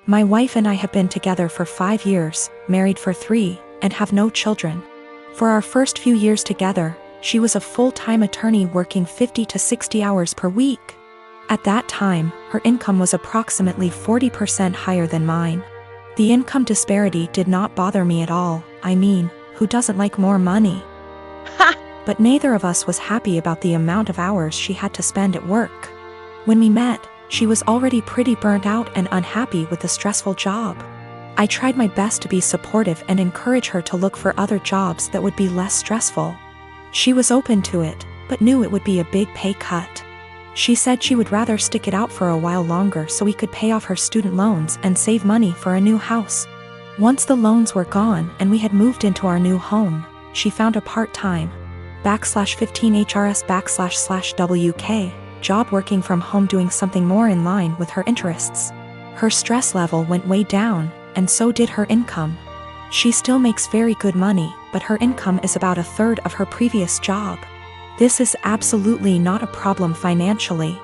My wife and I have been together for 5 years, married for 3, and have no children. For our first few years together, she was a full-time attorney working 50 to 60 hours per week. At that time, her income was approximately 40% higher than mine. The income disparity did not bother me at all. I mean, who doesn't like more money? But neither of us was happy about the amount of hours she had to spend at work. When we met, she was already pretty burnt out and unhappy with the stressful job. I tried my best to be supportive and encourage her to look for other jobs that would be less stressful. She was open to it, but knew it would be a big pay cut. She said she would rather stick it out for a while longer so we could pay off her student loans and save money for a new house. Once the loans were gone and we had moved into our new home, she found a part-time /15HRS//WK job working from home doing something more in line with her interests. Her stress level went way down, and so did her income. She still makes very good money, but her income is about a third of her previous job. This is absolutely not a problem financially.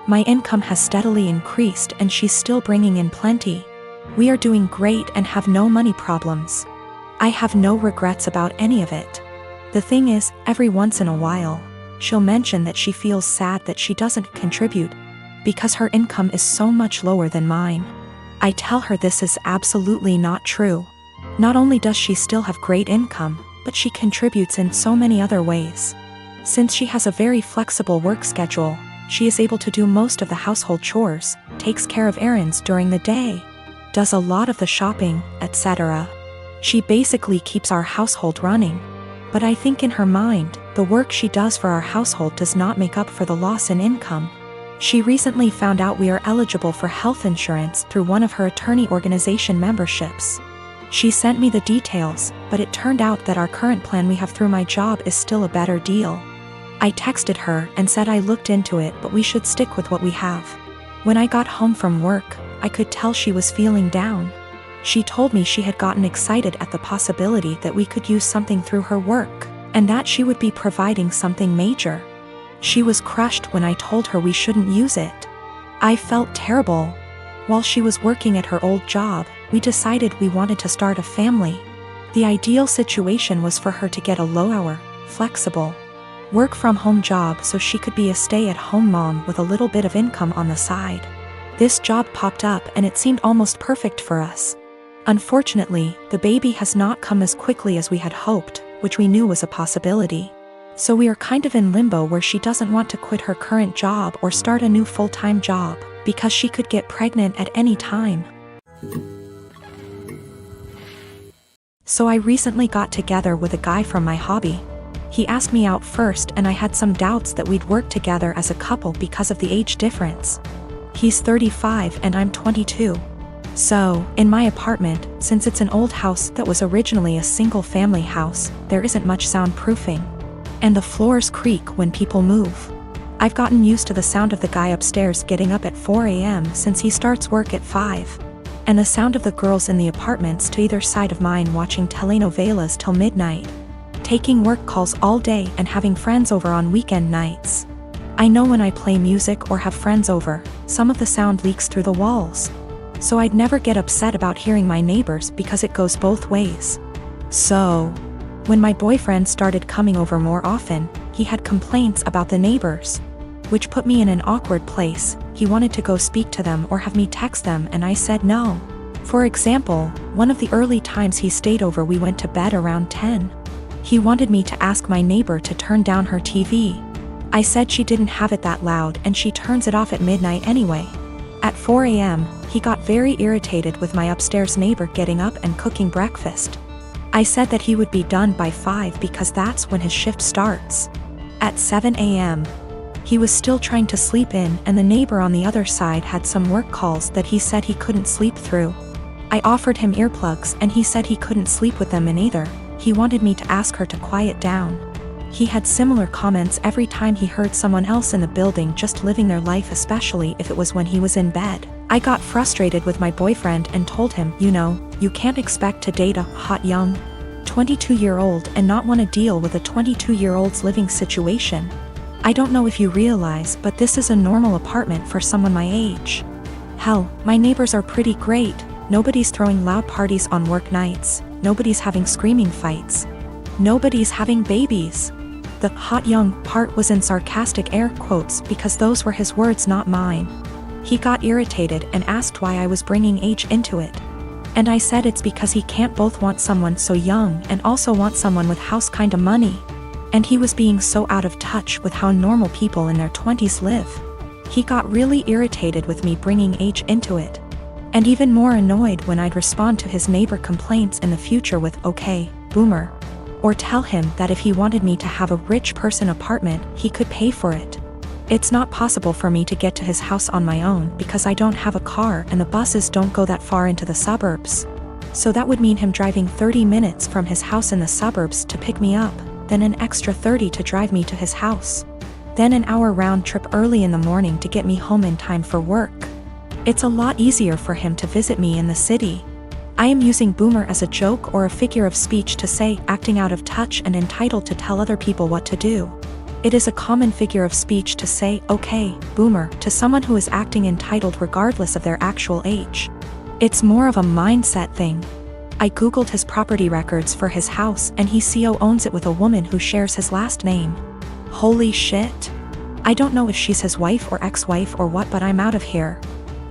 My income has steadily increased and she's still bringing in plenty. We are doing great and have no money problems. I have no regrets about any of it. The thing is, every once in a while, she'll mention that she feels sad that she doesn't contribute because her income is so much lower than mine. I tell her this is absolutely not true. Not only does she still have great income, but she contributes in so many other ways. Since she has a very flexible work schedule, she is able to do most of the household chores, takes care of errands during the day, does a lot of the shopping, etc. She basically keeps our household running. But I think in her mind, the work she does for our household does not make up for the loss in income. She recently found out we are eligible for health insurance through one of her attorney organization memberships. She sent me the details, but it turned out that our current plan we have through my job is still a better deal. I texted her and said I looked into it, but we should stick with what we have. When I got home from work, I could tell she was feeling down. She told me she had gotten excited at the possibility that we could use something through her work, and that she would be providing something major. She was crushed when I told her we shouldn't use it. I felt terrible. While she was working at her old job, we decided we wanted to start a family. The ideal situation was for her to get a low-hour, flexible, work-from-home job so she could be a stay-at-home mom with a little bit of income on the side. This job popped up and it seemed almost perfect for us. Unfortunately, the baby has not come as quickly as we had hoped, which we knew was a possibility. So we are kind of in limbo where she doesn't want to quit her current job or start a new full-time job, because she could get pregnant at any time. So I recently got together with a guy from my hobby. He asked me out first and I had some doubts that we'd work together as a couple because of the age difference. He's 35 and I'm 22. So, in my apartment, since it's an old house that was originally a single-family house, there isn't much soundproofing. And the floors creak when people move. I've gotten used to the sound of the guy upstairs getting up at 4 a.m. since he starts work at 5. And the sound of the girls in the apartments to either side of mine watching telenovelas till midnight, taking work calls all day and having friends over on weekend nights. I know when I play music or have friends over, some of the sound leaks through the walls. So I'd never get upset about hearing my neighbors because it goes both ways. So, when my boyfriend started coming over more often, he had complaints about the neighbors, which put me in an awkward place. He wanted to go speak to them or have me text them and I said no. For example, one of the early times he stayed over we went to bed around 10. He wanted me to ask my neighbor to turn down her TV. I said she didn't have it that loud and she turns it off at midnight anyway. At 4 a.m., he got very irritated with my upstairs neighbor getting up and cooking breakfast. I said that he would be done by 5 because that's when his shift starts. At 7 a.m., he was still trying to sleep in and the neighbor on the other side had some work calls that he said he couldn't sleep through. I offered him earplugs and he said he couldn't sleep with them in either. He wanted me to ask her to quiet down. He had similar comments every time he heard someone else in the building just living their life, especially if it was when he was in bed. I got frustrated with my boyfriend and told him, you can't expect to date a hot young 22-year-old and not want to deal with a 22-year-old's living situation. I don't know if you realize, but this is a normal apartment for someone my age. Hell, my neighbors are pretty great. Nobody's throwing loud parties on work nights. Nobody's having screaming fights. Nobody's having babies. The hot young part was in sarcastic air quotes because those were his words, not mine. He got irritated and asked why I was bringing age into it. And I said it's because he can't both want someone so young and also want someone with house kinda money. And he was being so out of touch with how normal people in their 20s live. He got really irritated with me bringing age into it. And even more annoyed when I'd respond to his neighbor complaints in the future with, "Okay, boomer." Or tell him that if he wanted me to have a rich person apartment, he could pay for it. It's not possible for me to get to his house on my own because I don't have a car and the buses don't go that far into the suburbs. So that would mean him driving 30 minutes from his house in the suburbs to pick me up, then an extra 30 to drive me to his house. Then an hour round trip early in the morning to get me home in time for work. It's a lot easier for him to visit me in the city. I am using boomer as a joke or a figure of speech to say acting out of touch and entitled to tell other people what to do. It is a common figure of speech to say, "Okay, boomer," to someone who is acting entitled regardless of their actual age. It's more of a mindset thing. I googled his property records for his house and he co-owns it with a woman who shares his last name. Holy shit. I don't know if she's his wife or ex-wife or what, but I'm out of here.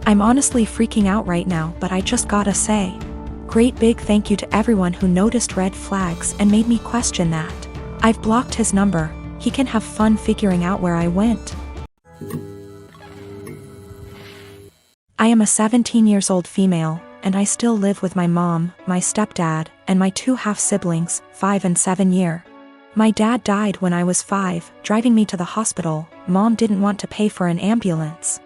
I'm honestly freaking out right now, but I just gotta say, great big thank you to everyone who noticed red flags and made me question that. I've blocked his number. He can have fun figuring out where I went. I am a 17-year-old female, and I still live with my mom, my stepdad, and my 2 half-siblings, 5 and 7 year. My dad died when I was 5, driving me to the hospital. Mom didn't want to pay for an ambulance.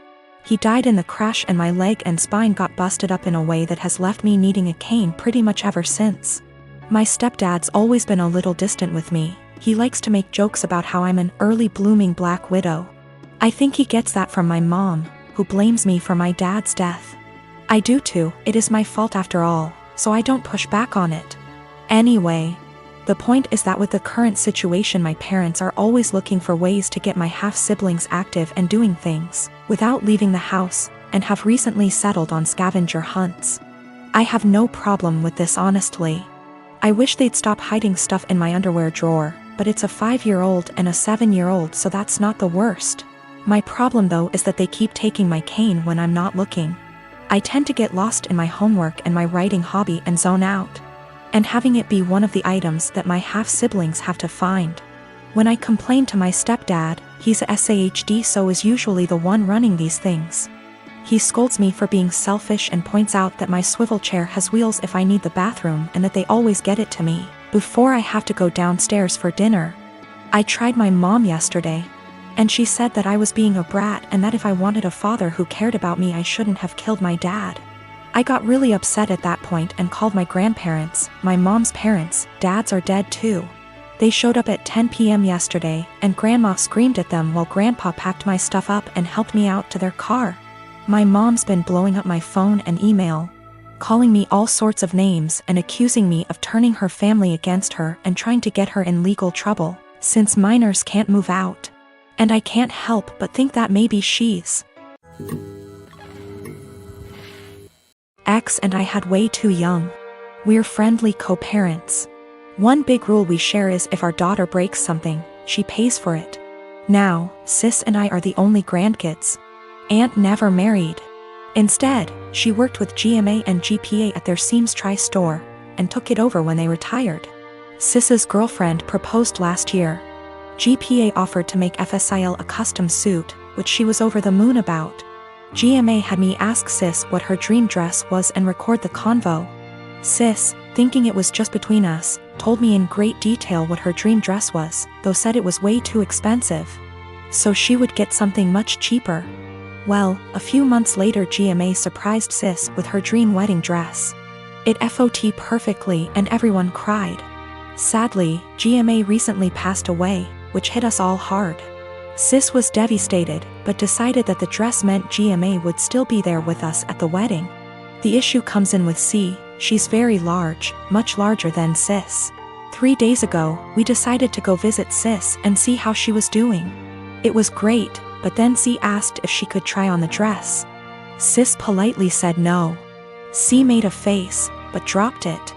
He died in the crash and my leg and spine got busted up in a way that has left me needing a cane pretty much ever since. My stepdad's always been a little distant with me. He likes to make jokes about how I'm an early blooming black widow. I think he gets that from my mom, who blames me for my dad's death. I do too, it is my fault after all, so I don't push back on it. Anyway, the point is that with the current situation, my parents are always looking for ways to get my half-siblings active and doing things without leaving the house, and have recently settled on scavenger hunts. I have no problem with this, honestly. I wish they'd stop hiding stuff in my underwear drawer, but it's a 5-year-old and a 7-year-old, so that's not the worst. My problem though is that they keep taking my cane when I'm not looking. I tend to get lost in my homework and my writing hobby and zone out. And having it be one of the items that my half-siblings have to find. When I complain to my stepdad, he's a SAHD, so is usually the one running these things. He scolds me for being selfish and points out that my swivel chair has wheels if I need the bathroom and that they always get it to me before I have to go downstairs for dinner. I tried my mom yesterday, and she said that I was being a brat and that if I wanted a father who cared about me, I shouldn't have killed my dad. I got really upset at that point and called my grandparents, my mom's parents. Dads are dead too. They showed up at 10 p.m. yesterday, and Grandma screamed at them while Grandpa packed my stuff up and helped me out to their car. My mom's been blowing up my phone and email, calling me all sorts of names and accusing me of turning her family against her and trying to get her in legal trouble, since minors can't move out. And I can't help but think that maybe she's ex and I had way too young. We're friendly co-parents. One big rule we share is if our daughter breaks something, she pays for it. Now, sis and I are the only grandkids. Aunt never married. Instead, she worked with GMA and GPA at their Seams Tri-store, and took it over when they retired. Sis's girlfriend proposed last year. GPA offered to make FSIL a custom suit, which she was over the moon about. GMA had me ask Sis what her dream dress was and record the convo. Sis, thinking it was just between us, told me in great detail what her dream dress was, though said it was way too expensive. So she would get something much cheaper. Well, a few months later GMA surprised Sis with her dream wedding dress. It FOT perfectly and everyone cried. Sadly, GMA recently passed away, which hit us all hard. Sis was devastated, but decided that the dress meant GMA would still be there with us at the wedding. The issue comes in with C. She's very large, much larger than Sis. 3 days ago, we decided to go visit Sis and see how she was doing. It was great, but then C asked if she could try on the dress. Sis politely said no. C made a face, but dropped it.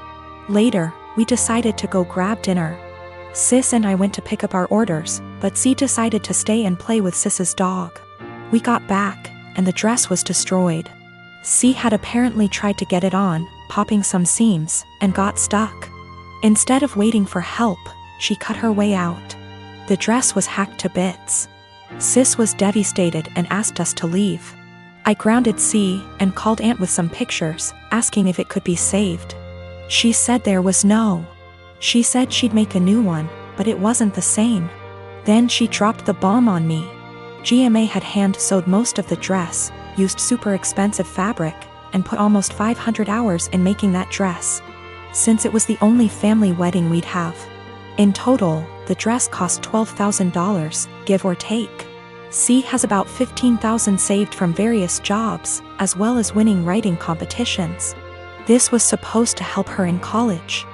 Later, we decided to go grab dinner. Sis and I went to pick up our orders, but C decided to stay and play with Sis's dog. We got back, and the dress was destroyed. C had apparently tried to get it on, popping some seams, and got stuck. Instead of waiting for help, she cut her way out. The dress was hacked to bits. Sis was devastated and asked us to leave. I grounded C and called Aunt with some pictures, asking if it could be saved. She said there was no. She said she'd make a new one, but it wasn't the same. Then she dropped the bomb on me. GMA had hand-sewed most of the dress, used super expensive fabric, and put almost 500 hours in making that dress. Since it was the only family wedding we'd have. In total, the dress cost $12,000, give or take. C has about $15,000 saved from various jobs, as well as winning writing competitions. This was supposed to help her in college.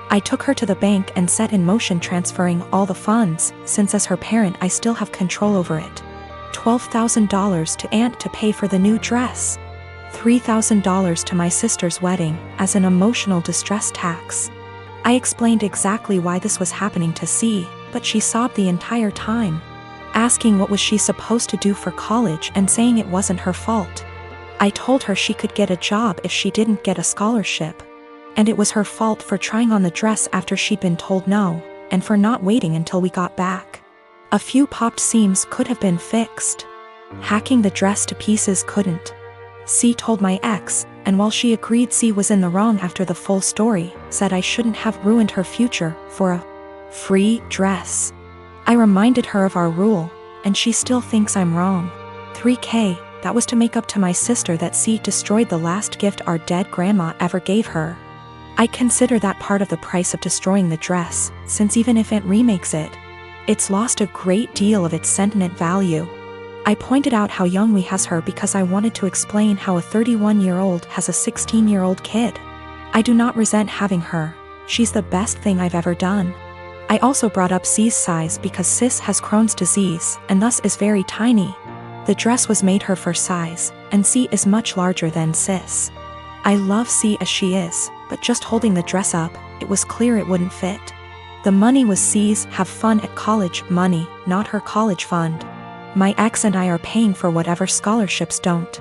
I took her to the bank and set in motion transferring all the funds, since as her parent I still have control over it. $12,000 to Aunt to pay for the new dress. $3,000 to my sister's wedding, as an emotional distress tax. I explained exactly why this was happening to C, but she sobbed the entire time, asking what was she supposed to do for college and saying it wasn't her fault. I told her she could get a job if she didn't get a scholarship. And it was her fault for trying on the dress after she'd been told no, and for not waiting until we got back. A few popped seams could have been fixed. Hacking the dress to pieces couldn't. C told my ex, and while she agreed C was in the wrong after the full story, said I shouldn't have ruined her future for a free dress. I reminded her of our rule, and she still thinks I'm wrong. $3,000, that was to make up to my sister that C destroyed the last gift our dead grandma ever gave her. I consider that part of the price of destroying the dress, since even if Aunt remakes it, it's lost a great deal of its sentiment value. I pointed out how young we has her because I wanted to explain how a 31-year-old has a 16-year-old kid. I do not resent having her, she's the best thing I've ever done. I also brought up C's size because Sis has Crohn's disease and thus is very tiny. The dress was made her for size, and C is much larger than Sis. I love C as she is, but just holding the dress up, it was clear it wouldn't fit. The money was C's have fun at college money, not her college fund. My ex and I are paying for whatever scholarships don't.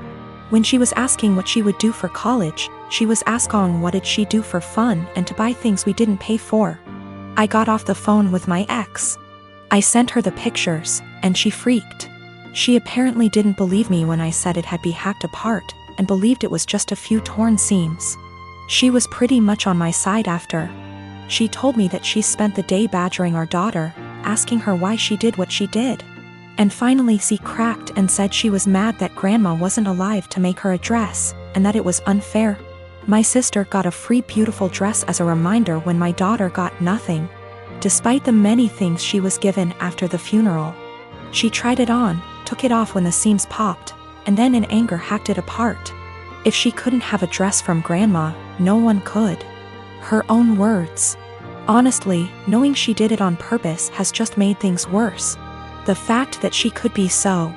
When she was asking what she would do for college, she was asking what did she do for fun and to buy things we didn't pay for. I got off the phone with my ex. I sent her the pictures, and she freaked. She apparently didn't believe me when I said it had been hacked apart, and believed it was just a few torn seams. She was pretty much on my side after. She told me that she spent the day badgering our daughter, asking her why she did what she did. And finally C cracked and said she was mad that grandma wasn't alive to make her a dress, and that it was unfair. My sister got a free beautiful dress as a reminder when my daughter got nothing. Despite the many things she was given after the funeral. She tried it on, took it off when the seams popped, and then in anger hacked it apart. If she couldn't have a dress from grandma, no one could. Her own words. Honestly, knowing she did it on purpose has just made things worse. The fact that she could be so